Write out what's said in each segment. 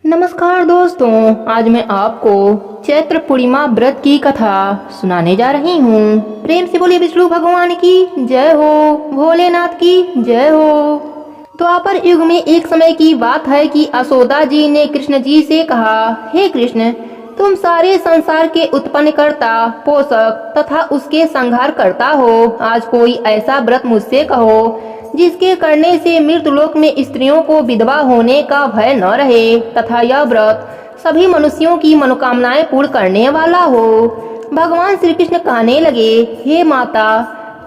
नमस्कार दोस्तों, आज मैं आपको चैत्र पूर्णिमा व्रत की कथा सुनाने जा रही हूँ। प्रेम से बोलिए विष्णु भगवान की जय हो, भोलेनाथ की जय हो। द्वापर युग में एक समय की बात है कि यशोदा जी ने कृष्ण जी से कहा, हे कृष्ण, तुम सारे संसार के उत्पन्न करता, पोषक तथा उसके संहार करता हो। आज कोई ऐसा व्रत मुझसे कहो जिसके करने से मृतलोक में स्त्रियों को विधवा होने का भय न रहे तथा यह व्रत सभी मनुष्यों की मनोकामनाएं पूर्ण करने वाला हो। भगवान श्री कृष्ण कहने लगे, हे माता,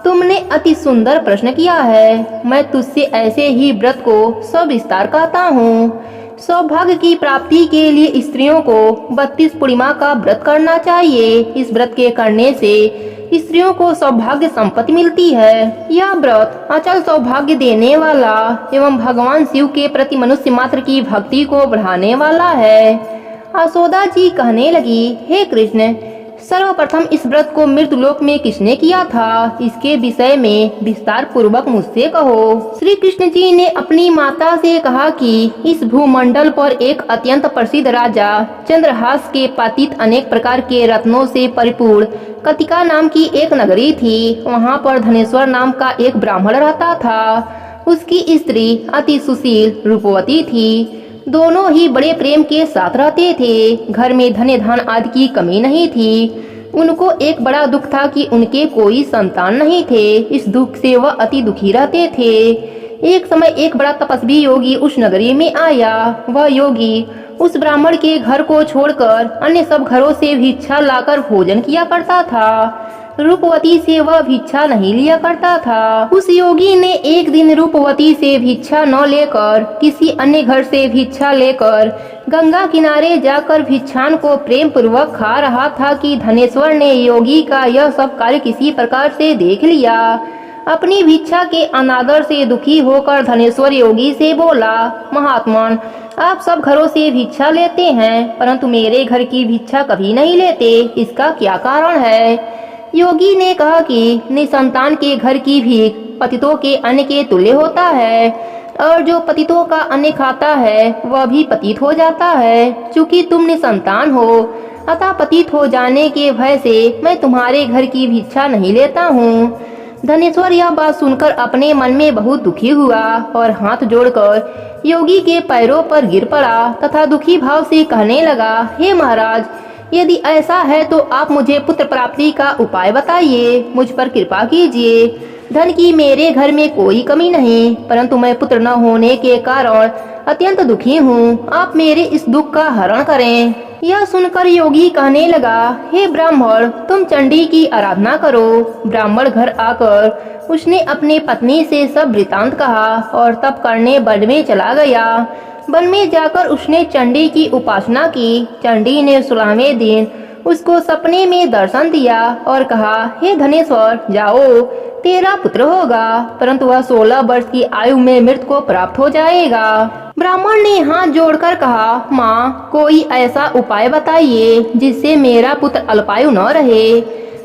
तुमने अति सुंदर प्रश्न किया है। मैं तुझसे ऐसे ही व्रत को सविस्तार कहता हूँ। सौभाग्य की प्राप्ति के लिए स्त्रियों को 32 पूर्णिमा का व्रत करना चाहिए। इस व्रत के करने से स्त्रियों को सौभाग्य संपत्ति मिलती है। यह व्रत अचल सौभाग्य देने वाला एवं भगवान शिव के प्रति मनुष्य मात्र की भक्ति को बढ़ाने वाला है। यशोदा जी कहने लगी, हे कृष्ण, सर्वप्रथम इस व्रत को मृतलोक में किसने किया था, इसके विषय में विस्तार पूर्वक मुझसे कहो। श्री कृष्ण जी ने अपनी माता से कहा कि इस भूमंडल पर एक अत्यंत प्रसिद्ध राजा चंद्रहास के पातित अनेक प्रकार के रत्नों से परिपूर्ण कतिका नाम की एक नगरी थी। वहाँ पर धनेश्वर नाम का एक ब्राह्मण रहता था। उसकी स्त्री अति सुशील रूपवती थी। दोनों ही बड़े प्रेम के साथ रहते थे। घर में धन धान आदि की कमी नहीं थी। उनको एक बड़ा दुख था कि उनके कोई संतान नहीं थे। इस दुख से वह अति दुखी रहते थे। एक समय एक बड़ा तपस्वी योगी उस नगरी में आया। वह योगी उस ब्राह्मण के घर को छोड़कर अन्य सब घरों से भिक्षा लाकर भोजन किया करता था। रूपवती से वह भिक्षा नहीं लिया करता था। उस योगी ने एक दिन रूपवती से भिक्षा न लेकर किसी अन्य घर से भिक्षा लेकर गंगा किनारे जाकर भिक्षान को प्रेम पूर्वक खा रहा था कि धनेश्वर ने योगी का यह सब कार्य किसी प्रकार से देख लिया। अपनी भिक्षा के अनादर से दुखी होकर धनेश्वर योगी से बोला, महात्मन, आप सब घरों से भिक्षा लेते हैं परंतु मेरे घर की भिक्षा कभी नहीं लेते, इसका क्या कारण है? योगी ने कहा कि निसंतान के घर की भीख पतितों के अन्न के तुल्य होता है और जो पतितों का अन्न खाता है वह भी पतित हो जाता है। चूंकि तुम निसंतान हो अतः पतित हो जाने के भय से मैं तुम्हारे घर की भिक्षा नहीं लेता हूँ। धनेश्वर यह बात सुनकर अपने मन में बहुत दुखी हुआ और हाथ जोड़कर योगी के पैरों पर गिर पड़ा तथा दुखी भाव से कहने लगा, हे महाराज, यदि ऐसा है तो आप मुझे पुत्र प्राप्ति का उपाय बताइए, मुझ पर कृपा कीजिए। धन की मेरे घर में कोई कमी नहीं परंतु मैं पुत्र न होने के कारण अत्यंत दुखी हूँ। आप मेरे इस दुख का हरण करें। यह सुनकर योगी कहने लगा, हे ब्राह्मण, तुम चंडी की आराधना करो। ब्राह्मण घर आकर उसने अपनी पत्नी से सब वृतांत कहा और तप करने वन में चला गया। वन में जाकर उसने चंडी की उपासना की। चंडी ने 16वें दिन उसको सपने में दर्शन दिया और कहा, हे धनेश्वर, जाओ, तेरा पुत्र होगा परंतु वह 16 वर्ष की आयु में मृत को प्राप्त हो जाएगा। ब्राह्मण ने हाथ जोड़कर कहा, माँ, कोई ऐसा उपाय बताइए जिससे मेरा पुत्र अल्पायु न रहे।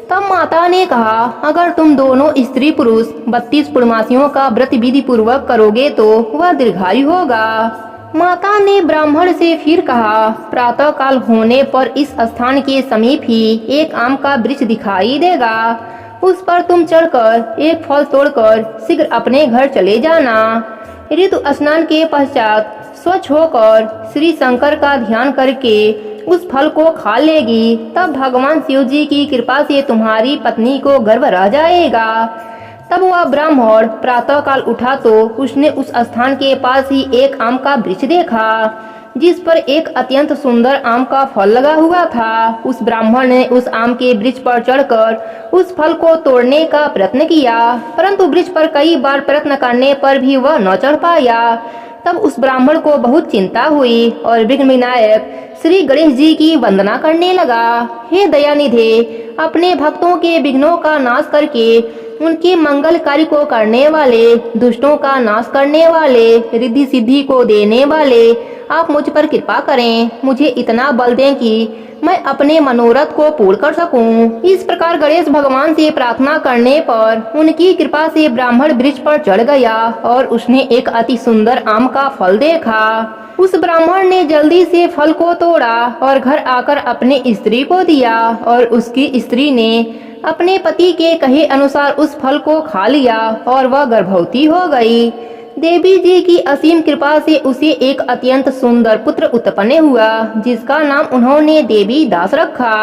तब माता ने कहा, अगर तुम दोनों स्त्री पुरुष 32 पूर्णमासियों का व्रत विधि पूर्वक करोगे तो वह दीर्घायु होगा। माता ने ब्राह्मण से फिर कहा, प्रातः काल होने पर इस स्थान के समीप ही एक आम का वृक्ष दिखाई देगा। उस पर तुम चढ़कर एक फल तोड़कर शीघ्र अपने घर चले जाना। ऋतु स्नान के पश्चात स्वच्छ होकर श्री शंकर का ध्यान करके उस फल को खा लेगी। तब भगवान शिव जी की कृपा से तुम्हारी पत्नी को गर्भ रह जाएगा। तब वह ब्राह्मण प्रातः काल उठा तो उसने उस स्थान के पास ही एक आम का वृक्ष देखा जिस पर एक अत्यंत सुंदर आम का फल लगा हुआ था। उस ब्राह्मण ने उस आम के वृक्ष पर चढ़कर उस फल को तोड़ने का प्रयत्न किया परंतु वृक्ष पर कई बार प्रयत्न करने पर भी वह न चढ़ पाया। तब उस ब्राह्मण को बहुत चिंता हुई और विघ्न विनायक श्री गणेश जी की वंदना करने लगा। हे दयानिधे, अपने भक्तों के विघ्नों का नाश करके उनके मंगल कार्य को करने वाले, दुष्टों का नाश करने वाले, रिद्धि सिद्धि को देने वाले, आप मुझ पर कृपा करें। मुझे इतना बल दें कि मैं अपने मनोरथ को पूर्ण कर सकूं। इस प्रकार गणेश भगवान से प्रार्थना करने पर उनकी कृपा से ब्राह्मण वृक्ष पर चढ़ गया और उसने एक अति सुंदर आम का फल देखा। उस ब्राह्मण ने जल्दी से फल को तोड़ा और घर आकर अपने स्त्री को दिया और उसकी स्त्री ने अपने पति के कहे अनुसार उस फल को खा लिया और वह गर्भवती हो गई। देवी जी की असीम कृपा से उसे एक अत्यंत सुंदर पुत्र उत्पन्न हुआ, जिसका नाम उन्होंने देवी दास रखा।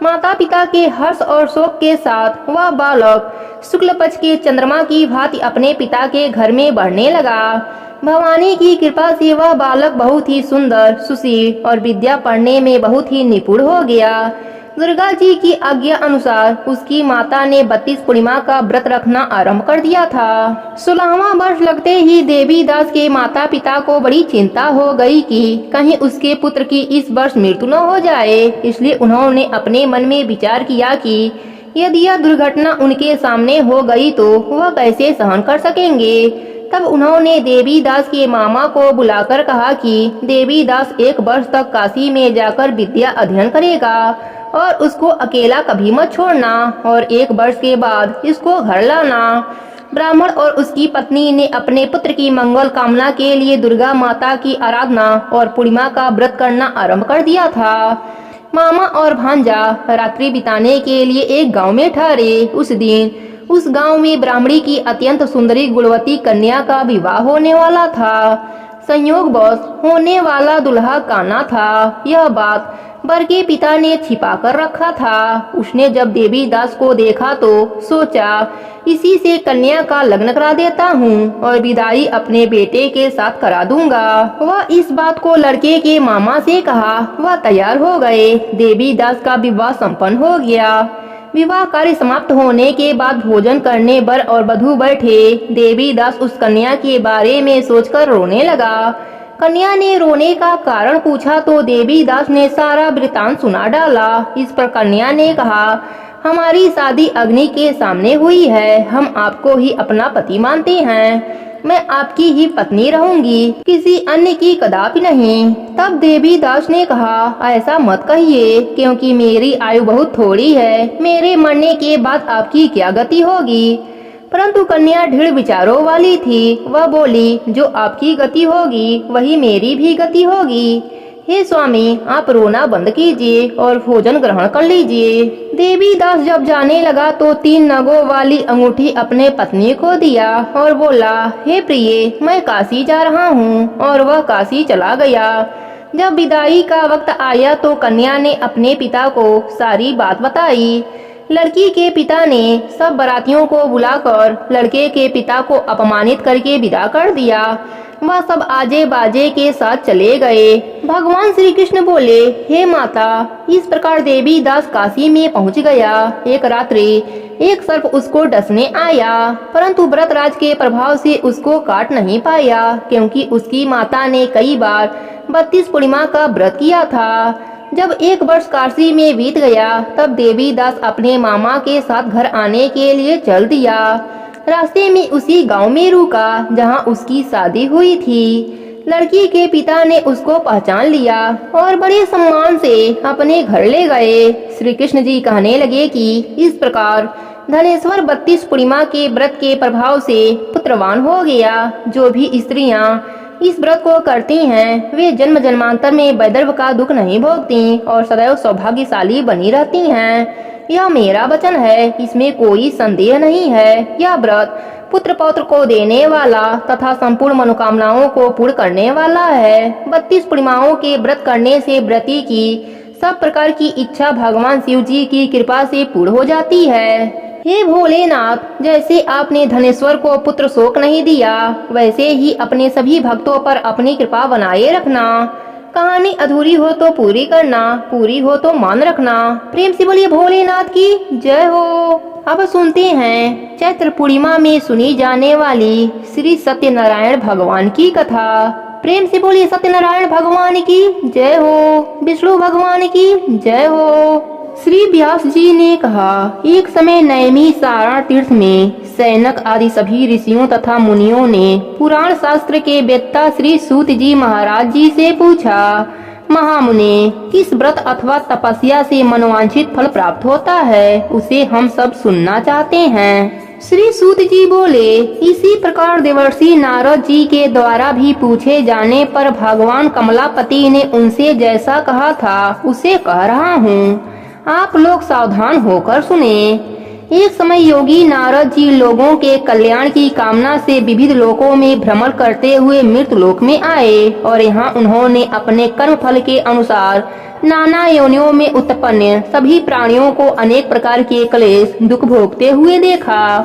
माता पिता के हर्ष और शोक के साथ वह बालक शुक्ल पक्ष के चंद्रमा की भांति अपने पिता के घर में बढ़ने लगा। भवानी की कृपा से वह बालक बहुत ही सुंदर, सुशील और विद्या पढ़ने में बहुत ही निपुण हो गया। दुर्गा जी की आज्ञा अनुसार उसकी माता ने 32 पूर्णिमा का व्रत रखना आरंभ कर दिया था। 16वां वर्ष लगते ही देवी दास के माता पिता को बड़ी चिंता हो गई कि कहीं उसके पुत्र की इस वर्ष मृत्यु न हो जाए। इसलिए उन्होंने अपने मन में विचार किया कि यदि यह दुर्घटना उनके सामने हो गई तो वह कैसे सहन कर सकेंगे। तब उन्होंने देवी दास के मामा को बुलाकर कहा कि देवी दास 1 वर्ष तक काशी में जाकर विद्या अध्ययन करेगा और उसको अकेला कभी मत छोड़ना और 1 वर्ष के बाद इसको घर लाना। ब्राह्मण और उसकी पत्नी ने अपने पुत्र की मंगल कामना के लिए दुर्गा माता की आराधना और पूर्णिमा का व्रत करना आरंभ कर दिया था। मामा और भांजा रात्रि बिताने के लिए एक गांव में ठहरे। उस दिन उस गांव में ब्राह्मणी की अत्यंत सुंदरी गुणवती कन्या का विवाह होने वाला था। संयोगवश होने वाला दुल्हा कान्हा था। यह बात वर के पिता ने छिपा कर रखा था। उसने जब देवी दास को देखा तो सोचा इसी से कन्या का लग्न करा देता हूँ और विदाई अपने बेटे के साथ करा दूंगा। वह इस बात को लड़के के मामा से कहा। वह तैयार हो गए। देवी दास का विवाह संपन्न हो गया। विवाह कार्य समाप्त होने के बाद भोजन करने वर और वधू बैठे। देवी दास उस कन्या के बारे में सोचकर रोने लगा। कन्या ने रोने का कारण पूछा तो देवी दास ने सारा वृतांत सुना डाला। इस पर कन्या ने कहा, हमारी शादी अग्नि के सामने हुई है। हम आपको ही अपना पति मानते हैं। मैं आपकी ही पत्नी रहूंगी, किसी अन्य की कदापि नहीं। तब देवी दास ने कहा, ऐसा मत कहिए, क्योंकि मेरी आयु बहुत थोड़ी है। मेरे मरने के बाद आपकी क्या गति होगी। परंतु कन्या दृढ़ विचारों वाली थी। वह बोली, जो आपकी गति होगी वही मेरी भी गति होगी। हे स्वामी, आप रोना बंद कीजिए और भोजन ग्रहण कर लीजिए। देवी दास जब जाने लगा तो 3 नगों वाली अंगूठी अपने पत्नी को दिया और बोला, हे प्रिय, मैं काशी जा रहा हूँ। और वह काशी चला गया। जब विदाई का वक्त आया तो कन्या ने अपने पिता को सारी बात बताई। लड़की के पिता ने सब बारातियों को बुलाकर लड़के के पिता को अपमानित करके विदा कर दिया। वह सब आजे बाजे के साथ चले गए। भगवान श्री कृष्ण बोले, हे माता, इस प्रकार देवी दास काशी में पहुंच गया। एक रात्रि एक सर्प उसको डसने आया, परंतु व्रतराज के प्रभाव से उसको काट नहीं पाया, क्योंकि उसकी माता ने कई बार 32 पूर्णिमा का व्रत किया था। जब 1 वर्ष काशी में बीत गया तब देवी दास अपने मामा के साथ घर आने के लिए चल दिया। रास्ते में उसी गांव में रुका जहां उसकी शादी हुई थी। लड़की के पिता ने उसको पहचान लिया और बड़े सम्मान से अपने घर ले गए। श्री कृष्ण जी कहने लगे कि इस प्रकार धनेश्वर 32 पूर्णिमा के व्रत के प्रभाव से पुत्रवान हो गया। जो भी स्त्रियां इस व्रत को करती हैं वे जन्म जन्मांतर में वैधर्भ का दुख नहीं भोगती और सदैव सौभाग्यशाली बनी रहती हैं। यह मेरा वचन है, इसमें कोई संदेह नहीं है। यह व्रत पुत्र पौत्र को देने वाला तथा संपूर्ण मनोकामनाओं को पूर्ण करने वाला है। 32 पूर्णिमाओं के व्रत करने से व्रती की सब प्रकार की इच्छा भगवान शिव जी की कृपा से पूर्ण हो जाती है। हे भोलेनाथ, जैसे आपने धनेश्वर को पुत्र शोक नहीं दिया, वैसे ही अपने सभी भक्तों पर अपनी कृपा बनाए रखना। कहानी अधूरी हो तो पूरी करना, पूरी हो तो मान रखना। प्रेम से बोलिए भोलेनाथ की जय हो। अब सुनते हैं चैत्र पूर्णिमा में सुनी जाने वाली श्री सत्यनारायण भगवान की कथा। प्रेम से बोलिए सत्यनारायण भगवान की जय हो, विष्णु भगवान की जय हो। श्री व्यास जी ने कहा, एक समय नैमी सारण तीर्थ में सैनक आदि सभी ऋषियों तथा मुनियों ने पुराण शास्त्र के वेत्ता श्री सूत जी महाराज जी से पूछा, महामुने, किस व्रत अथवा तपस्या से मनोवांछित फल प्राप्त होता है, उसे हम सब सुनना चाहते हैं। श्री सूत जी बोले, इसी प्रकार देवर्षि नारद जी के द्वारा भी पूछे जाने पर भगवान कमलापति ने उनसे जैसा कहा था उसे कह रहा हूँ, आप लोग सावधान होकर सुने। एक समय योगी नारद जी लोगों के कल्याण की कामना से विविध लोकों में भ्रमण करते हुए मृत लोक में आए और यहाँ उन्होंने अपने कर्म फल के अनुसार नाना योनियों में उत्पन्न सभी प्राणियों को अनेक प्रकार के क्लेश दुख भोगते हुए देखा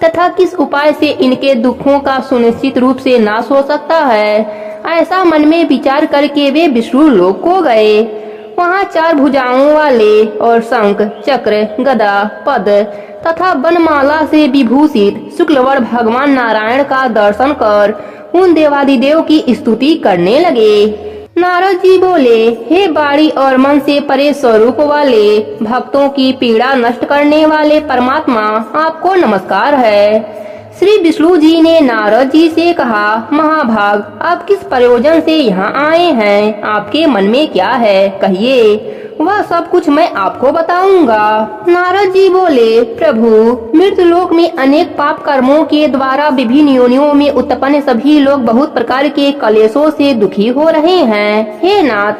तथा किस उपाय से इनके दुखों का सुनिश्चित रूप से नाश हो सकता है, ऐसा मन में विचार करके वे विष्णु लोक को गए। वहाँ 4 भुजाओं वाले और शंख, चक्र, गदा, पद तथा वनमाला से विभूषित शुक्लवर्ण भगवान नारायण का दर्शन कर उन देवादिदेव की स्तुति करने लगे। नारद जी बोले, हे बाड़ी और मन से परे स्वरूप वाले, भक्तों की पीड़ा नष्ट करने वाले परमात्मा, आपको नमस्कार है। श्री विष्णु जी ने नारद जी से कहा, महाभाग, आप किस प्रयोजन से यहाँ आए हैं, आपके मन में क्या है, कहिए, वह सब कुछ मैं आपको बताऊंगा। नारद जी बोले, प्रभु, मृत लोक में अनेक पाप कर्मों के द्वारा विभिन्न योनियों में उत्पन्न सभी लोग बहुत प्रकार के कलेशों से दुखी हो रहे हैं। हे नाथ,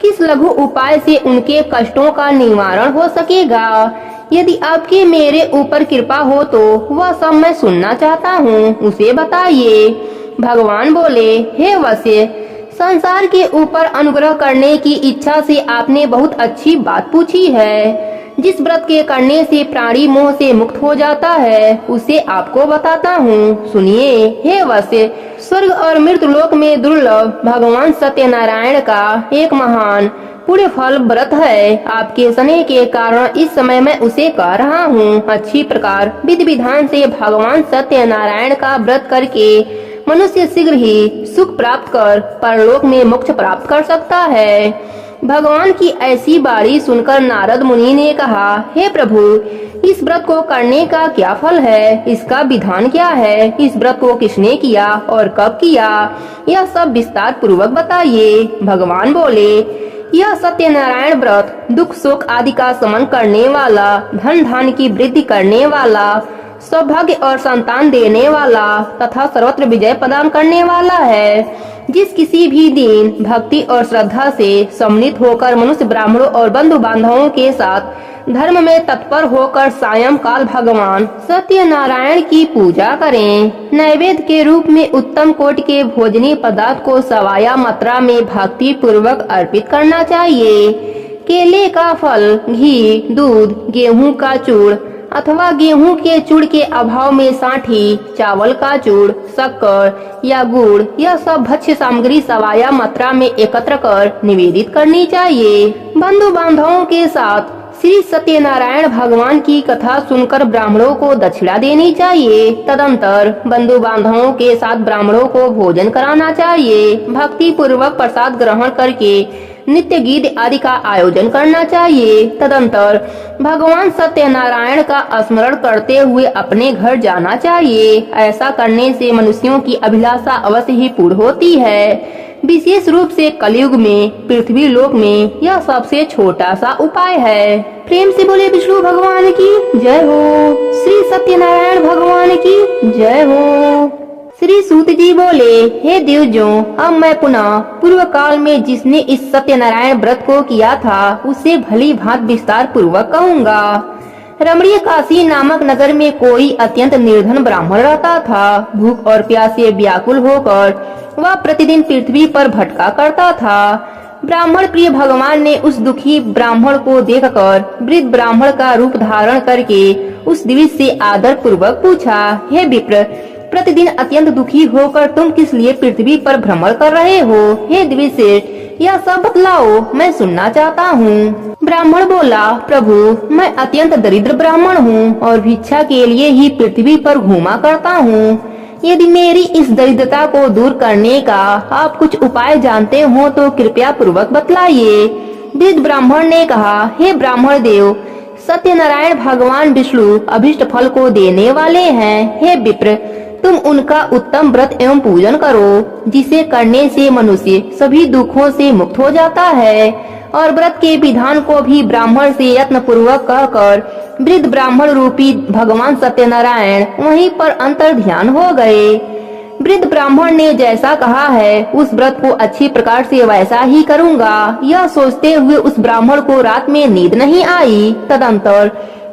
किस लघु उपाय से उनके कष्टों का निवारण हो सकेगा? यदि आपकी मेरे ऊपर कृपा हो तो वह सब मैं सुनना चाहता हूँ, उसे बताइए। भगवान बोले, हे वश्य, संसार के ऊपर अनुग्रह करने की इच्छा से आपने बहुत अच्छी बात पूछी है। जिस व्रत के करने से प्राणी मोह से मुक्त हो जाता है उसे आपको बताता हूँ, सुनिए। हे वश्य, स्वर्ग और मृत्यु लोक में दुर्लभ भगवान सत्यनारायण का एक महान पुण्य फल व्रत है। आपके स्नेह के कारण इस समय मैं उसे कह रहा हूँ। अच्छी प्रकार विधि विधान से भगवान सत्यनारायण का व्रत करके मनुष्य शीघ्र ही सुख प्राप्त कर परलोक में मोक्ष प्राप्त कर सकता है। भगवान की ऐसी बाणी सुनकर नारद मुनि ने कहा, हे प्रभु, इस व्रत को करने का क्या फल है, इसका विधान क्या है, इस व्रत को किसने किया और कब किया, यह सब विस्तार पूर्वक बताइए। भगवान बोले, यह सत्यनारायण व्रत दुख शोक आदि का शमन करने वाला, धन धान की वृद्धि करने वाला, सौभाग्य और संतान देने वाला तथा सर्वत्र विजय प्रदान करने वाला है। जिस किसी भी दिन भक्ति और श्रद्धा से सम्मिलित होकर मनुष्य ब्राह्मणों और बंधु बांधवों के साथ धर्म में तत्पर होकर सायं काल भगवान सत्यनारायण की पूजा करें। नैवेद्य के रूप में उत्तम कोटि के भोजनीय पदार्थ को सवाया मात्रा में भक्ति पूर्वक अर्पित करना चाहिए। केले का फल, घी, दूध, गेहूं का चूड़ अथवा गेहूं के चूड़ के अभाव में साठी, चावल का चूड़, शक्कर या गुड़, यह सब भक्ष्य सामग्री सवाया मात्रा में एकत्र कर निवेदित करनी चाहिए। बंधु बांधवों के साथ श्री सत्यनारायण भगवान की कथा सुनकर ब्राह्मणों को दक्षिणा देनी चाहिए। तदंतर बंधु बांधवों के साथ ब्राह्मणों को भोजन कराना चाहिए। भक्ति पूर्वक प्रसाद ग्रहण करके नित्य गीत आदि का आयोजन करना चाहिए। तदंतर भगवान सत्यनारायण का स्मरण करते हुए अपने घर जाना चाहिए। ऐसा करने से मनुष्यों की अभिलाषा अवश्य ही पूर्ण होती है। विशेष रूप से कलयुग में पृथ्वी लोक में यह सबसे छोटा सा उपाय है। प्रेम से बोले विष्णु भगवान की जय हो, श्री सत्यनारायण भगवान की जय हो। श्री सूत जी बोले, हे देवजों, अब मैं पुनः पूर्व काल में जिसने इस सत्यनारायण व्रत को किया था उसे भली भांत विस्तार पूर्वक कहूँगा। रमणीय काशी नामक नगर में कोई अत्यंत निर्धन ब्राह्मण रहता था। भूख और प्यास से व्याकुल होकर वह प्रतिदिन पृथ्वी पर भटका करता था। ब्राह्मण प्रिय भगवान ने उस दुखी ब्राह्मण को देखकर वृद्ध ब्राह्मण का रूप धारण करके उस द्विज से आदर पूर्वक पूछा, हे विप्र, प्रतिदिन अत्यंत दुखी होकर तुम किस लिए पृथ्वी पर भ्रमण कर रहे हो? हे द्विज, यह सब बतलाओ, मैं सुनना चाहता हूँ। ब्राह्मण बोला, प्रभु, मैं अत्यंत दरिद्र ब्राह्मण हूँ और भिक्षा के लिए ही पृथ्वी पर घूमा करता हूँ। यदि मेरी इस दरिद्रता को दूर करने का आप कुछ उपाय जानते हो तो कृपया पूर्वक बतलाइए। वृद्ध ब्राह्मण ने कहा, हे ब्राह्मण देव, सत्यनारायण भगवान विष्णु अभिष्ट फल को देने वाले हैं। हे विप्र, तुम उनका उत्तम व्रत एवं पूजन करो, जिसे करने से मनुष्य सभी दुखों से मुक्त हो जाता है। और व्रत के विधान को भी ब्राह्मण से यत्न पूर्वक कहकर वृद्ध ब्राह्मण रूपी भगवान सत्यनारायण वहीं पर अंतर ध्यान हो गए। वृद्ध ब्राह्मण ने जैसा कहा है उस व्रत को अच्छी प्रकार से वैसा ही करूंगा, यह सोचते हुए उस ब्राह्मण को रात में नींद नहीं आई। तदंतर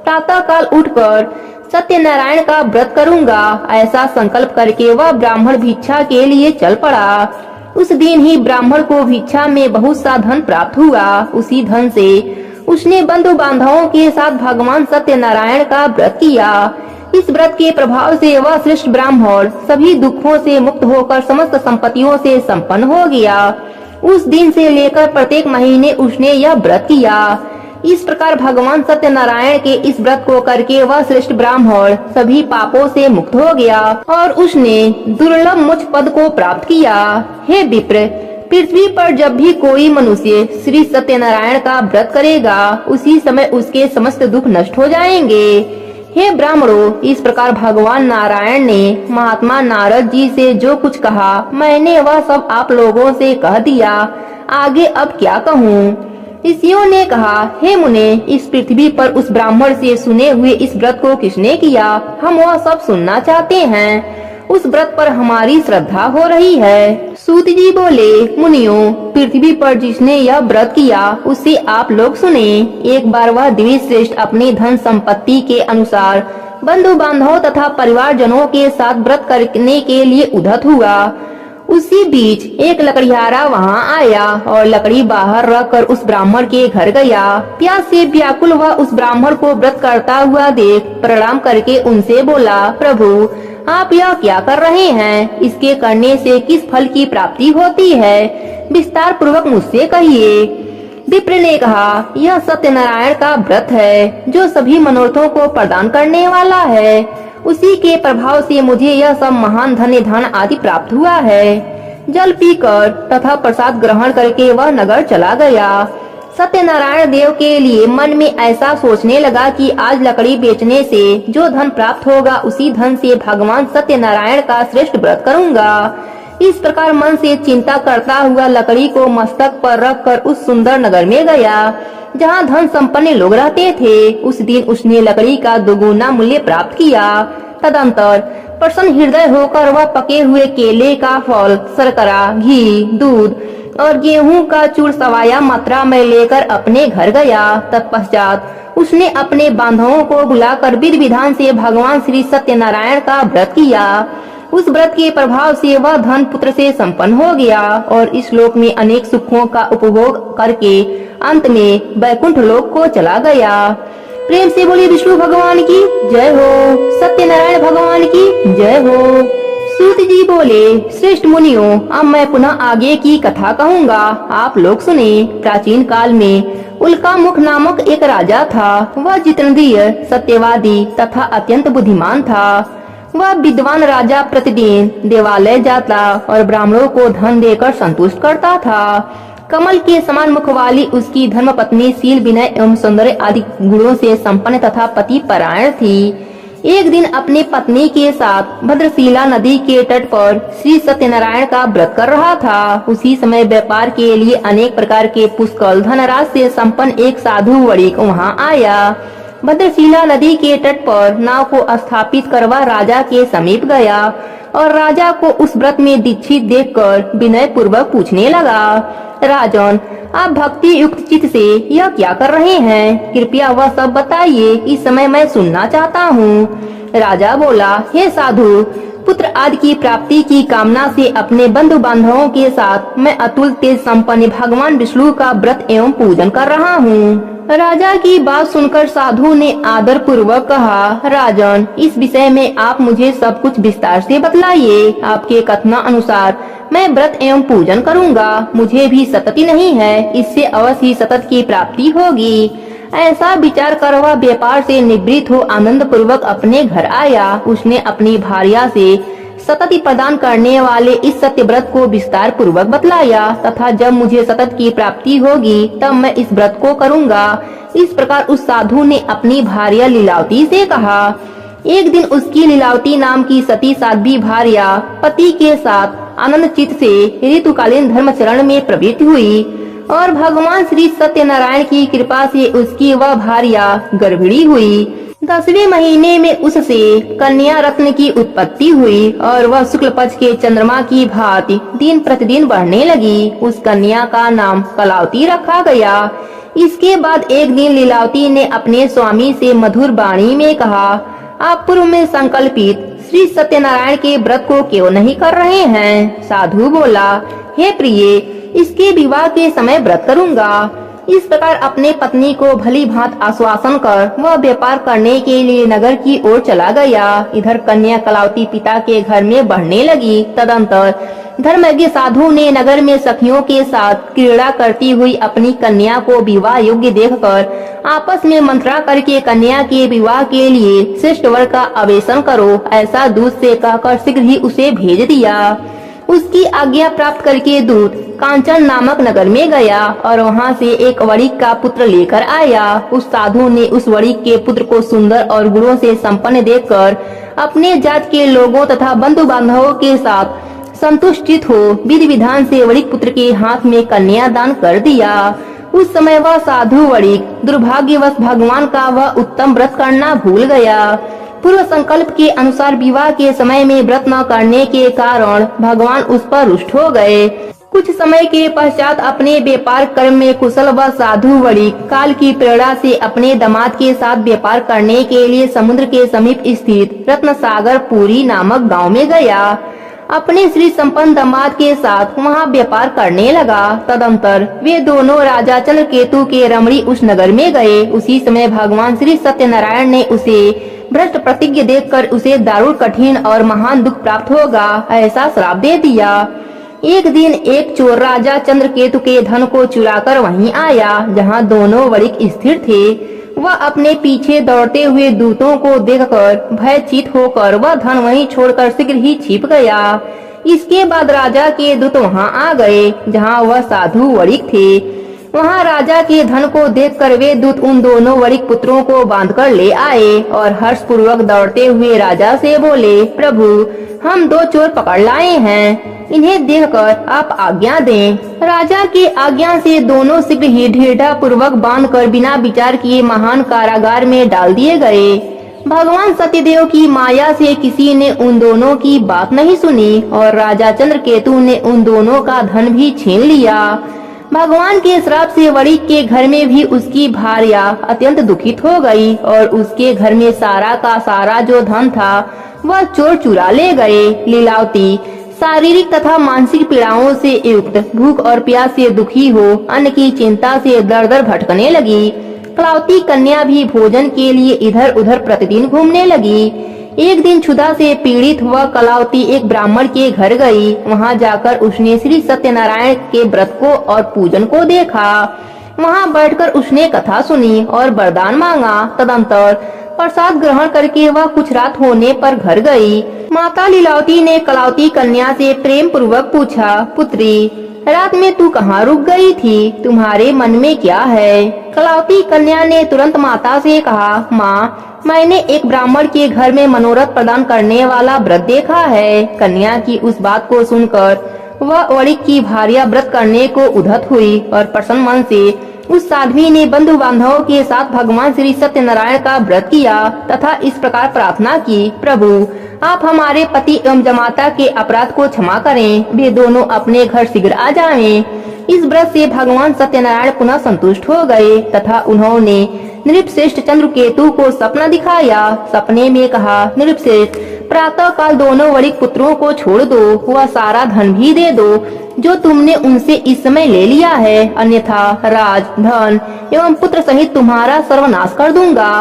प्रातः काल उठकर सत्यनारायण का व्रत करूंगा, ऐसा संकल्प करके वह ब्राह्मण भिक्षा के लिए चल पड़ा। उस दिन ही ब्राह्मण को भिक्षा में बहुत सा धन प्राप्त हुआ। उसी धन से उसने बंधु बांधवों के साथ भगवान सत्यनारायण का व्रत किया। इस व्रत के प्रभाव से वह श्रेष्ठ ब्राह्मण सभी दुखों से मुक्त होकर समस्त संपत्तियों से संपन्न हो गया। उस दिन से लेकर प्रत्येक महीने उसने यह व्रत किया। इस प्रकार भगवान सत्यनारायण के इस व्रत को करके वह श्रेष्ठ ब्राह्मण सभी पापों से मुक्त हो गया और उसने दुर्लभ मोक्ष पद को प्राप्त किया। हे विप्र, पृथ्वी पर जब भी कोई मनुष्य श्री सत्यनारायण का व्रत करेगा उसी समय उसके समस्त दुख नष्ट हो जाएंगे। हे ब्राह्मणों, इस प्रकार भगवान नारायण ने महात्मा नारद जी से जो कुछ कहा मैंने वह सब आप लोगों से कह दिया। आगे अब क्या कहूँ। ऋषियों ने कहा, हे मुने, इस पृथ्वी पर उस ब्राह्मण से सुने हुए इस व्रत को किसने किया, हम वह सब सुनना चाहते हैं। उस व्रत पर हमारी श्रद्धा हो रही है। सूत जी बोले, मुनियों, पृथ्वी पर जिसने यह व्रत किया उससे आप लोग सुने। एक बार वह दिव्य श्रेष्ठ अपनी धन संपत्ति के अनुसार बंधु बांधवों तथा परिवार जनों के साथ व्रत करने के लिए उद्धत हुआ। उसी बीच एक लकड़ियारा वहां आया और लकड़ी बाहर रखकर उस ब्राह्मण के घर गया। प्यास से व्याकुल वह उस ब्राह्मण को व्रत करता हुआ देख प्रणाम करके उनसे बोला, प्रभु, आप यह क्या कर रहे हैं? इसके करने से किस फल की प्राप्ति होती है? विस्तार पूर्वक मुझसे कहिए। विप्र ने कहा, यह सत्यनारायण का व्रत है जो सभी मनोरथों को प्रदान करने वाला है। उसी के प्रभाव से मुझे यह सब महान धन आदि प्राप्त हुआ है। जल पीकर तथा प्रसाद ग्रहण करके वह नगर चला गया। सत्यनारायण देव के लिए मन में ऐसा सोचने लगा कि आज लकड़ी बेचने से जो धन प्राप्त होगा उसी धन से भगवान सत्यनारायण का श्रेष्ठ व्रत करूंगा। इस प्रकार मन से चिंता करता हुआ लकड़ी को मस्तक पर रखकर उस सुंदर नगर में गया जहाँ धन संपन्न लोग रहते थे। उस दिन उसने लकड़ी का दोगुना मूल्य प्राप्त किया। तदंतर प्रसन्न हृदय होकर वह पके हुए केले का फल, शर्करा, घी, दूध और गेहूं का चूर सवाया मात्रा में लेकर अपने घर गया। तत्पश्चात उसने अपने बांधवों को बुलाकर विधि विधान से भगवान श्री सत्यनारायण का व्रत किया। उस व्रत के प्रभाव से वह धन पुत्र से संपन्न हो गया और इस लोक में अनेक सुखों का उपभोग करके अंत में वैकुंठ लोक को चला गया। प्रेम से बोलिए विष्णु भगवान की जय हो, सत्यनारायण भगवान की जय हो। सूत जी बोले, श्रेष्ठ मुनियों, अब मैं पुनः आगे की कथा कहूँगा, आप लोग सुने। प्राचीन काल में उल्कामुख नामक एक राजा था। वह जितेंद्रिय, सत्यवादी तथा अत्यंत बुद्धिमान था। वह विद्वान राजा प्रतिदिन देवालय जाता और ब्राह्मणों को धन देकर संतुष्ट करता था। कमल के समान मुख वाली उसकी धर्मपत्नी शील, विनय एवं सौंदर्य आदि गुणों से संपन्न तथा पति परायण थी। एक दिन अपनी पत्नी के साथ भद्रशिला नदी के तट पर श्री सत्यनारायण का व्रत कर रहा था। उसी समय व्यापार के लिए अनेक प्रकार के पुष्कल धनराशि से संपन्न एक साधु वणिक वहां आया। भद्रशिला नदी के तट पर नाव को स्थापित कर वह राजा के समीप गया और राजा को उस व्रत में दीक्षित देखकर विनय पूर्वक पूछने लगा, राजन, आप भक्ति युक्त चित्त से यह क्या कर रहे हैं? कृपया वह सब बताइए, इस समय मैं सुनना चाहता हूँ। राजा बोला, हे साधु, पुत्र आदि की प्राप्ति की कामना से अपने बंधु बांधवों के साथ मैं अतुल तेज संपन्न भगवान विष्णु का व्रत एवं पूजन कर रहा हूँ। राजा की बात सुनकर साधु ने आदर पूर्वक कहा, राजन, इस विषय में आप मुझे सब कुछ विस्तार से बतलाइए। आपके कथना अनुसार मैं व्रत एवं पूजन करूंगा। मुझे भी सतति नहीं है, इससे अवश्य ही सतत की प्राप्ति होगी। ऐसा विचार कर वह व्यापार से निवृत्त हो आनंद पूर्वक अपने घर आया। उसने अपनी भार्या से सतति प्रदान करने वाले इस सत्य व्रत को विस्तार पूर्वक बतलाया तथा जब मुझे सतत की प्राप्ति होगी तब मैं इस व्रत को करूँगा। इस प्रकार उस साधु ने अपनी भार्या लीलावती से कहा। एक दिन उसकी लीलावती नाम की सती साध्वी भार्या पति के साथ आनंद चित्त से ऋतुकालीन धर्मचरण में प्रवृत्त हुई और भगवान श्री सत्यनारायण की कृपा से उसकी वह भार्या गर्भिणी हुई। 10वें महीने में उससे कन्या रत्न की उत्पत्ति हुई और वह शुक्ल पक्ष के चंद्रमा की भांति दिन प्रतिदिन बढ़ने लगी। उस कन्या का नाम कलावती रखा गया। इसके बाद एक दिन लीलावती ने अपने स्वामी से मधुर वाणी में कहा, आप पूर्व में संकल्पित श्री सत्यनारायण के व्रत को क्यों नहीं कर रहे हैं? साधु बोला, हे प्रिय, इसके विवाह के समय व्रत करूंगा। इस प्रकार अपने पत्नी को भली भांत आश्वासन कर वह व्यापार करने के लिए नगर की ओर चला गया। इधर कन्या कलावती पिता के घर में बढ़ने लगी। तदंतर धर्मज्ञ साधु ने नगर में सखियों के साथ क्रीड़ा करती हुई अपनी कन्या को विवाह योग्य देखकर आपस में मंत्रणा करके कन्या के विवाह के लिए श्रेष्ठ वर का आवेदन करो, ऐसा दूत से कहकर शीघ्र ही उसे भेज दिया। उसकी आज्ञा प्राप्त करके दूत कांचन नामक नगर में गया और वहां से एक वणिक का पुत्र लेकर आया। उस साधु ने उस वणिक के पुत्र को सुंदर और गुणों से संपन्न देखकर अपने जात के लोगों तथा बंधु बांधवों के साथ संतुष्टित हो विधि विधान से वणिक पुत्र के हाथ में कन्या दान कर दिया। उस समय वह साधु वणिक दुर्भाग्यवश भगवान का वह उत्तम व्रत करना भूल गया। पूर्व संकल्प के अनुसार विवाह के समय में व्रत न करने के कारण भगवान उस पर रुष्ट हो गए। कुछ समय के पश्चात अपने व्यापार कर्म में कुशल व साधु वणिक काल की प्रेरणा से अपने दामाद के साथ व्यापार करने के लिए समुद्र के समीप स्थित रत्न सागर पुरी नामक गांव में गया। अपने श्री संपन्न दामाद के साथ वहां व्यापार करने लगा। तदंतर वे दोनों राजा चंद्रकेतु के रमणी उस नगर में गए। उसी समय भगवान श्री सत्यनारायण ने उसे भ्रष्ट प्रतिज्ञा देखकर उसे दारुण कठिन और महान दुख प्राप्त होगा ऐसा श्राप दे दिया। एक दिन एक चोर राजा चंद्रकेतु के धन को चुराकर वहीं आया जहां दोनों वणिक स्थिर थे। वह अपने पीछे दौड़ते हुए दूतों को देखकर भयचीत होकर वह धन वहीं छोड़कर शीघ्र ही छिप गया। इसके बाद राजा के दूत वहां आ गए जहां वह साधु वणिक थे। वहां राजा के धन को देखकर वे दूत उन दोनों वणिक पुत्रों को बांधकर ले आए और हर्ष पूर्वक दौड़ते हुए राजा से बोले, प्रभु, हम दो चोर पकड़ लाए हैं, इन्हें देखकर आप आज्ञा दें। राजा की आज्ञा से दोनों शीघ्र ही दृढ़ता पूर्वक बांधकर बिना विचार किए महान कारागार में डाल दिए गए। भगवान सत्यदेव की माया से किसी ने उन दोनों की बात नहीं सुनी और राजा चंद्रकेतु ने उन दोनों का धन भी छीन लिया। भगवान के श्राप से वणिक के घर में भी उसकी भार्या अत्यंत दुखित हो गई और उसके घर में सारा का सारा जो धन था वह चोर चुरा ले गए। लीलावती शारीरिक तथा मानसिक पीड़ाओं से युक्त भूख और प्यास से दुखी हो अन्न की चिंता से दर दर भटकने लगी। कलावती कन्या भी भोजन के लिए इधर उधर प्रतिदिन घूमने लगी। एक दिन क्षुधा से पीड़ित हुआ कलावती एक ब्राह्मण के घर गई। वहां जाकर उसने श्री सत्यनारायण के व्रत को और पूजन को देखा। वहां बैठकर उसने कथा सुनी और वरदान मांगा। तदंतर प्रसाद ग्रहण करके वह कुछ रात होने पर घर गई। माता लीलावती ने कलावती कन्या से प्रेम पूर्वक पूछा, पुत्री, रात में तू कहाँ रुक गई थी? तुम्हारे मन में क्या है? कलावती कन्या ने तुरंत माता से कहा, माँ, मैंने एक ब्राह्मण के घर में मनोरथ प्रदान करने वाला व्रत देखा है। कन्या की उस बात को सुनकर वह वणिक की भार्या व्रत करने को उद्धत हुई और प्रसन्न मन से उस साध्वी ने बंधु बांधवों के साथ भगवान श्री सत्यनारायण का व्रत किया तथा इस प्रकार प्रार्थना की, प्रभु, आप हमारे पति एवं जमाता के अपराध को क्षमा करें, वे दोनों अपने घर शीघ्र आ जाएं। इस व्रत से भगवान सत्यनारायण पुनः संतुष्ट हो गए तथा उन्होंने नृपश्रेष्ठ चंद्रकेतु को सपना दिखाया। सपने में कहा, नृपश्रेष्ठ, प्रातः काल दोनों वणिक पुत्रों को छोड़ दो, वह सारा धन भी दे दो जो तुमने उनसे इस समय ले लिया है, अन्यथा राज, धन एवं पुत्र सहित तुम्हारा सर्वनाश कर दूंगा।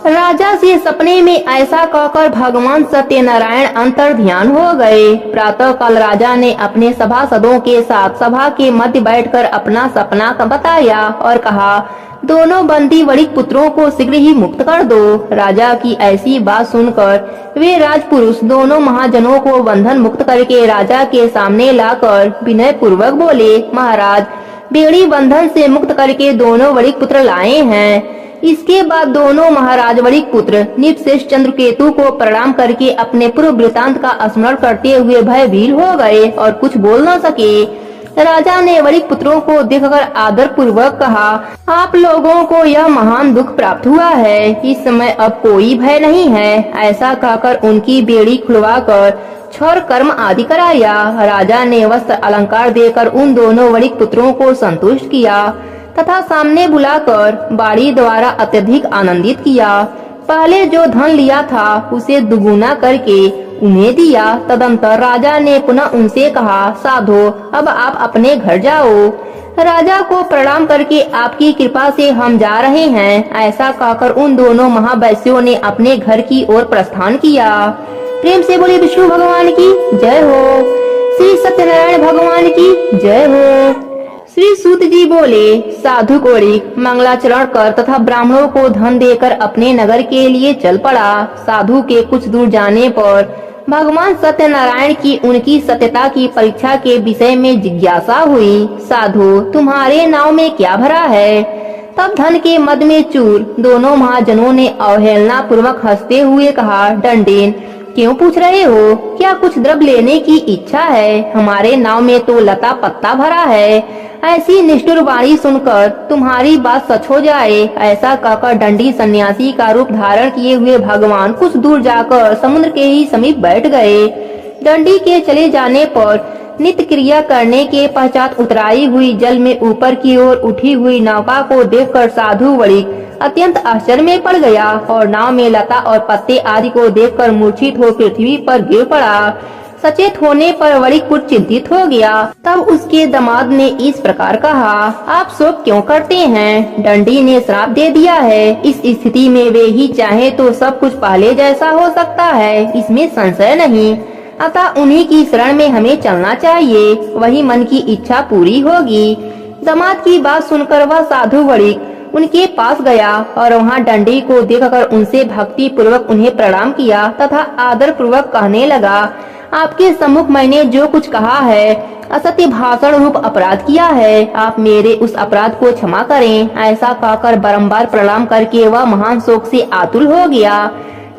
राजा से सपने में ऐसा कहकर भगवान सत्यनारायण अंतर ध्यान हो गए। प्रातः काल राजा ने अपने सभासदों के साथ सभा के मध्य बैठकर अपना सपना बताया और कहा, दोनों बंदी वणिक पुत्रों को शीघ्र ही मुक्त कर दो। राजा की ऐसी बात सुनकर वे राजपुरुष दोनों महाजनों को बंधन मुक्त करके राजा के सामने लाकर विनय पूर्वक बोले, महाराज, बेड़ी बंधन से मुक्त करके दोनों वणिक पुत्र लाए हैं। इसके बाद दोनों महाराज वणिक पुत्र निपशेष चंद्रकेतु को प्रणाम करके अपने पूर्व वृतांत का स्मरण करते हुए भयभीत हो गए और कुछ बोल न सके। राजा ने वणिक पुत्रों को देखकर आदर पूर्वक कहा, आप लोगों को यह महान दुख प्राप्त हुआ है, इस समय अब कोई भय नहीं है। ऐसा कहकर उनकी बेड़ी खुलवाकर छर कर्म आदि कराया। राजा ने वस्त्र अलंकार देकर उन दोनों वणिक पुत्रों को संतुष्ट किया तथा सामने बुलाकर बाड़ी द्वारा अत्यधिक आनंदित किया। पहले जो धन लिया था उसे दुगुना करके उन्हें दिया। तदंतर राजा ने पुनः उनसे कहा, साधो, अब आप अपने घर जाओ। राजा को प्रणाम करके आपकी कृपा से हम जा रहे हैं, ऐसा कहकर उन दोनों महावैश्यों ने अपने घर की ओर प्रस्थान किया। प्रेम से बोले विष्णु भगवान की जय हो, श्री सत्यनारायण भगवान की जय हो। श्री सूत जी बोले, साधु कोड़िक मंगलाचरण कर तथा ब्राह्मणों को धन देकर अपने नगर के लिए चल पड़ा। साधु के कुछ दूर जाने पर भगवान सत्यनारायण की उनकी सत्यता की परीक्षा के विषय में जिज्ञासा हुई। साधु, तुम्हारे नाव में क्या भरा है? तब धन के मद में चूर दोनों महाजनों ने अवहेलना पूर्वक हंसते हुए कहा, दंडेन, क्यों पूछ रहे हो? क्या कुछ द्रव्य लेने की इच्छा है? हमारे नाव में तो लता पत्ता भरा है। ऐसी निष्ठुर वाणी सुनकर तुम्हारी बात सच हो जाए, ऐसा कहकर दंडी सन्यासी का रूप धारण किए हुए भगवान कुछ दूर जाकर समुद्र के ही समीप बैठ गए। दंडी के चले जाने पर नित्य क्रिया करने के पश्चात उतराई हुई जल में ऊपर की ओर उठी हुई नौका को देखकर साधु वणिक अत्यंत आश्चर्य में पड़ गया और नाव में लता और पत्ते आदि को देखकर मूर्छित हो पृथ्वी पर गिर पड़ा। सचेत होने पर वणिक कुछ चिंतित हो गया। तब उसके दामाद ने इस प्रकार कहा, आप शोक क्यों करते हैं? दंडी ने श्राप दे दिया है। इस स्थिति में वे ही चाहे तो सब कुछ पहले जैसा हो सकता है, इसमें संशय नहीं। अतः उन्हीं की शरण में हमें चलना चाहिए, वही मन की इच्छा पूरी होगी। दामाद की बात सुनकर वह साधु वणिक उनके पास गया और वहाँ दंडी को देखकर उनसे भक्ति पूर्वक उन्हें प्रणाम किया तथा आदर पूर्वक कहने लगा, आपके सम्मुख मैंने जो कुछ कहा है, असत्य भाषण रूप अपराध किया है, आप मेरे उस अपराध को क्षमा करें। ऐसा कहकर बारंबार प्रणाम करके वह महान शोक से आतुर हो गया।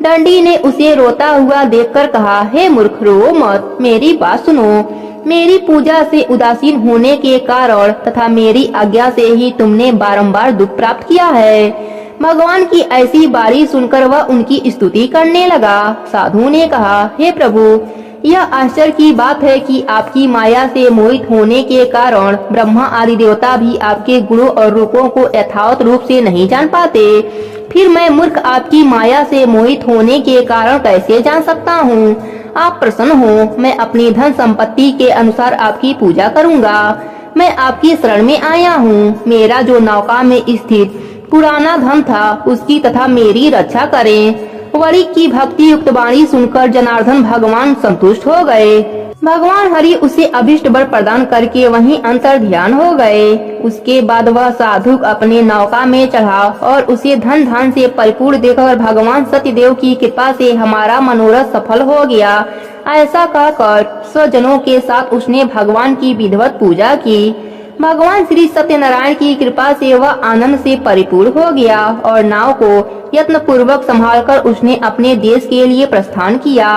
दंडी ने उसे रोता हुआ देखकर कहा, हे मूर्ख, रो मत, मेरी बात सुनो। मेरी पूजा से उदासीन होने के कारण तथा मेरी आज्ञा से ही तुमने बारंबार दुख प्राप्त किया है। भगवान की ऐसी बारी सुनकर वह उनकी स्तुति करने लगा। साधु ने कहा, हे प्रभु, यह आश्चर्य की बात है कि आपकी माया से मोहित होने के कारण ब्रह्मा आदि देवता भी आपके गुणों और रूपों को यथावत रूप से नहीं जान पाते। फिर मैं मूर्ख आपकी माया से मोहित होने के कारण कैसे जान सकता हूँ? आप प्रसन्न हो, मैं अपनी धन संपत्ति के अनुसार आपकी पूजा करूँगा। मैं आपकी शरण में आया हूँ। मेरा जो नौका में स्थित पुराना धन था उसकी तथा मेरी रक्षा करें। वणिक की भक्ति युक्त वाणी सुनकर जनार्दन भगवान संतुष्ट हो गए। भगवान हरि उसे अभिष्ट वर प्रदान करके वहीं अंतर ध्यान हो गए। उसके बाद वह साधु अपने नौका में चढ़ा और उसे धन धान से परिपूर्ण देखकर भगवान सत्यदेव की कृपा से हमारा मनोरथ सफल हो गया, ऐसा कहकर स्वजनों के साथ उसने भगवान की विधिवत पूजा की। भगवान श्री सत्यनारायण की कृपा से वह आनंद से परिपूर्ण हो गया और नाव को यत्न पूर्वक संभालकर उसने अपने देश के लिए प्रस्थान किया।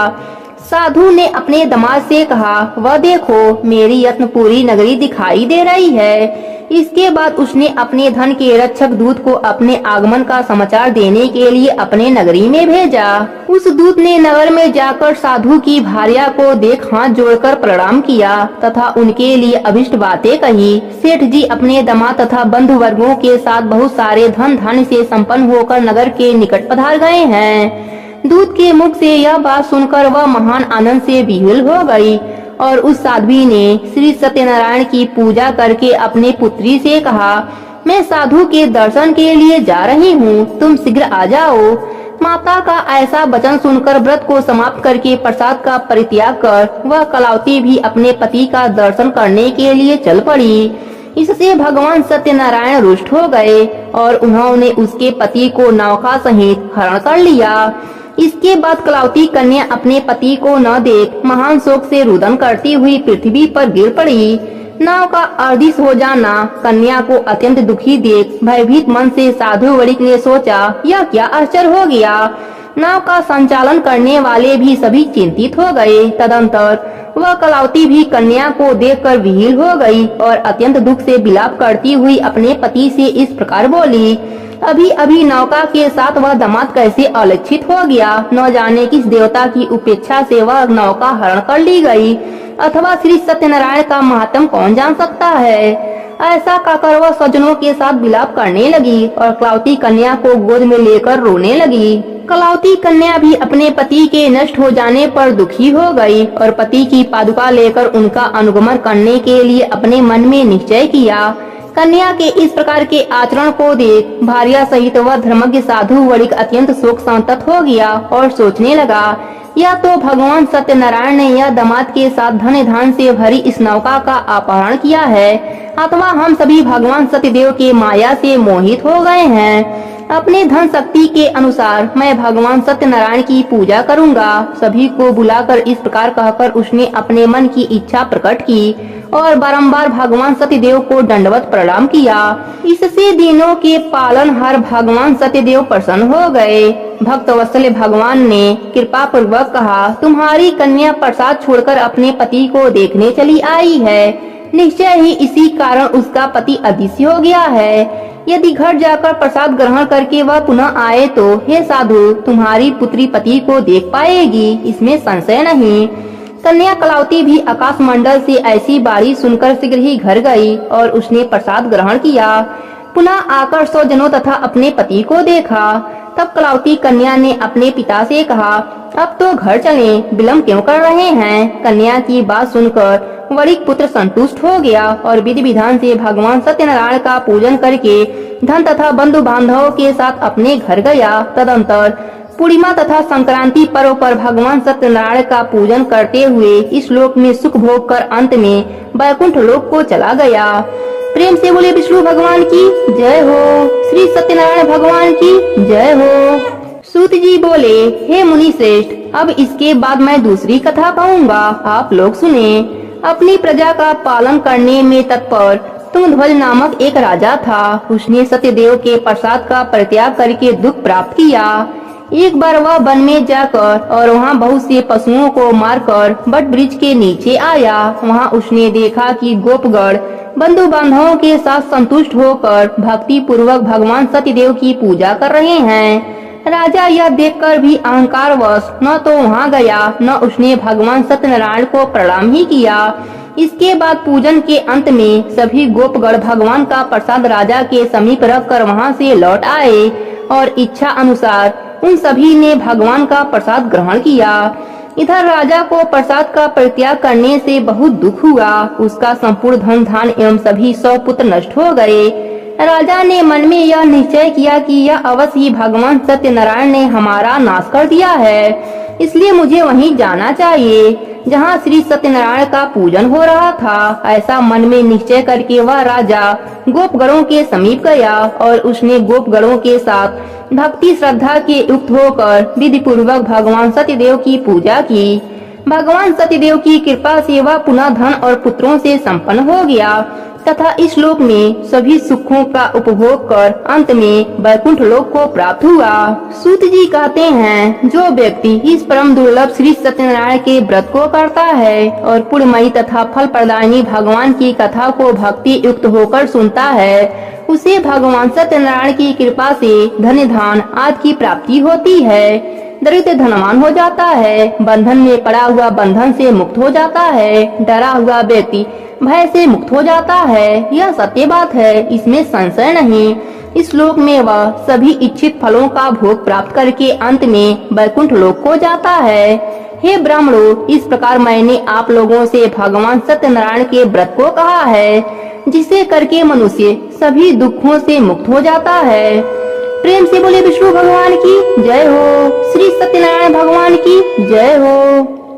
साधु ने अपने दामाद से कहा, वह देखो, मेरी यत्नपुरी नगरी दिखाई दे रही है। इसके बाद उसने अपने धन के रक्षक दूत को अपने आगमन का समाचार देने के लिए अपने नगरी में भेजा। उस दूत ने नगर में जाकर साधु की भार्या को देख हाथ जोड़कर प्रणाम किया तथा उनके लिए अभिष्ट बातें कही। सेठ जी अपने दामाद तथा बंधु वर्गों के साथ बहुत सारे धन धान्य से संपन्न होकर नगर के निकट पधार गए हैं। दूत के मुख से यह बात सुनकर वह महान आनंद से विह्वल हो गई और उस साध्वी ने श्री सत्यनारायण की पूजा करके अपने पुत्री से कहा, मैं साधु के दर्शन के लिए जा रही हूँ, तुम शीघ्र आ जाओ। माता का ऐसा वचन सुनकर व्रत को समाप्त करके प्रसाद का परित्याग कर वह कलावती भी अपने पति का दर्शन करने के लिए चल पड़ी। इससे भगवान सत्यनारायण रुष्ट हो गए और उन्होंने उसके पति को नौका सहित हरण कर लिया। इसके बाद कलावती कन्या अपने पति को न देख महान शोक से रुदन करती हुई पृथ्वी पर गिर पड़ी। नाव का अर्धिश हो जाना कन्या को अत्यंत दुखी देख भयभीत मन से साधु वणिक ने सोचा, यह क्या आश्चर्य हो गया। नाव का संचालन करने वाले भी सभी चिंतित हो गए। तदंतर वह कलावती भी कन्या को देखकर विहील हो गई और अत्यंत दुख से विलाप करती हुई अपने पति से इस प्रकार बोली, अभी अभी नौका के साथ वह दामाद कैसे अलक्षित हो गया। न जाने किस देवता की उपेक्षा से वह नौका हरण कर ली गई, अथवा श्री सत्यनारायण का महात्म कौन जान सकता है। ऐसा कहकर वह सज्जनों के साथ विलाप करने लगी और कलावती कन्या को गोद में लेकर रोने लगी। कलावती कन्या भी अपने पति के नष्ट हो जाने पर दुखी हो गई और पति की पादुका लेकर उनका अनुगमन करने के लिए अपने मन में निश्चय किया। कन्या के इस प्रकार के आचरण को देख भार्या सहित वह धर्मज्ञ साधु वणिक अत्यंत शोक संतप्त हो गया और सोचने लगा, या तो भगवान सत्यनारायण ने यह दामाद के साथ धन धान से भरी इस नौका का अपहरण किया है, अथवा हम सभी भगवान सत्यदेव के माया से मोहित हो गए हैं। अपने धन शक्ति के अनुसार मैं भगवान सत्यनारायण की पूजा करूंगा। सभी को बुलाकर इस प्रकार कहकर उसने अपने मन की इच्छा प्रकट की और बारंबार भगवान सत्यदेव को दंडवत प्रणाम किया। इससे दिनों के पालनहार भगवान सत्यदेव प्रसन्न हो गए। भक्त वत्सल भगवान ने कृपा पूर्वक कहा, तुम्हारी कन्या प्रसाद छोड़कर अपने पति को देखने चली आई है। निश्चय ही इसी कारण उसका पति अदृश्य हो गया है। यदि घर जाकर प्रसाद ग्रहण करके वह पुनः आए तो हे साधु, तुम्हारी पुत्री पति को देख पाएगी, इसमें संशय नहीं। कन्या कलावती भी आकाश मंडल से ऐसी बारी सुनकर शीघ्र ही घर गई और उसने प्रसाद ग्रहण किया। पुनः आकर स्वजनों तथा अपने पति को देखा। तब कलावती कन्या ने अपने पिता से कहा, अब तो घर चलें, विलम्ब क्यों कर रहे हैं। कन्या की बात सुनकर वणिक पुत्र संतुष्ट हो गया और विधि विधान से भगवान सत्यनारायण का पूजन करके धन तथा बंधु बांधवों के साथ अपने घर गया। तदंतर पूर्णिमा तथा संक्रांति पर्व पर भगवान सत्यनारायण का पूजन करते हुए इस लोक में सुख भोग कर अंत में वैकुंठ लोक को चला गया। प्रेम से बोले विष्णु भगवान की जय हो, श्री सत्यनारायण भगवान की जय हो। सूत जी बोले, हे मुनि श्रेष्ठ, अब इसके बाद मैं दूसरी कथा कहूँगा, आप लोग सुने। अपनी प्रजा का पालन करने में तत्पर तुंगध्वज नामक एक राजा था। उसने सत्यदेव के प्रसाद का परित्याग करके दुख प्राप्त किया। एक बार वह वन में जाकर और वहाँ बहुत से पशुओं को मारकर बट वृक्ष के नीचे आया। वहाँ उसने देखा कि गोपगण बंधु बांधवों के साथ संतुष्ट होकर भक्ति पूर्वक भगवान सत्यदेव की पूजा कर रहे हैं। राजा यह देखकर भी अहंकारवश न तो वहाँ गया न उसने भगवान सत्यनारायण को प्रणाम ही किया। इसके बाद पूजन के अंत में सभी गोपगण भगवान का प्रसाद राजा के समीप रखकर वहाँ से लौट आए और इच्छा अनुसार उन सभी ने भगवान का प्रसाद ग्रहण किया। इधर राजा को प्रसाद का परित्याग करने से बहुत दुख हुआ। उसका संपूर्ण धन धान एवं सभी 100 पुत्र नष्ट हो गए। राजा ने मन में यह निश्चय किया कि यह अवश्य ही भगवान सत्यनारायण ने हमारा नाश कर दिया है, इसलिए मुझे वहीं जाना चाहिए जहाँ श्री सत्यनारायण का पूजन हो रहा था। ऐसा मन में निश्चय करके वह राजा गोपगणों के समीप गया और उसने गोपगणों के साथ भक्ति श्रद्धा के युक्त होकर विधि पूर्वक भगवान सत्यदेव की पूजा की। भगवान सत्यदेव की कृपा से वह पुनः धन और पुत्रों से संपन्न हो गया तथा इस लोक में सभी सुखों का उपभोग कर अंत में वैकुंठ लोक को प्राप्त हुआ। सूत जी कहते हैं, जो व्यक्ति इस परम दुर्लभ श्री सत्यनारायण के व्रत को करता है और पुण्यमयी तथा फल प्रदायिनी भगवान की कथा को भक्ति युक्त होकर सुनता है, उसे भगवान सत्यनारायण की कृपा से धन धान आदि की प्राप्ति होती है। दरिद्र धनवान हो जाता है, बंधन में पड़ा हुआ बंधन से मुक्त हो जाता है, डरा हुआ व्यक्ति भय से मुक्त हो जाता है। यह सत्य बात है, इसमें संशय नहीं। इस लोक में वह सभी इच्छित फलों का भोग प्राप्त करके अंत में वैकुंठ लोक को जाता है। हे ब्राह्मणों, इस प्रकार मैंने आप लोगों से भगवान सत्यनारायण के व्रत को कहा है, जिसे करके मनुष्य सभी दुखों से मुक्त हो जाता है। प्रेम से बोले विष्णु भगवान की जय हो। श्री सत्यनारायण भगवान की जय हो।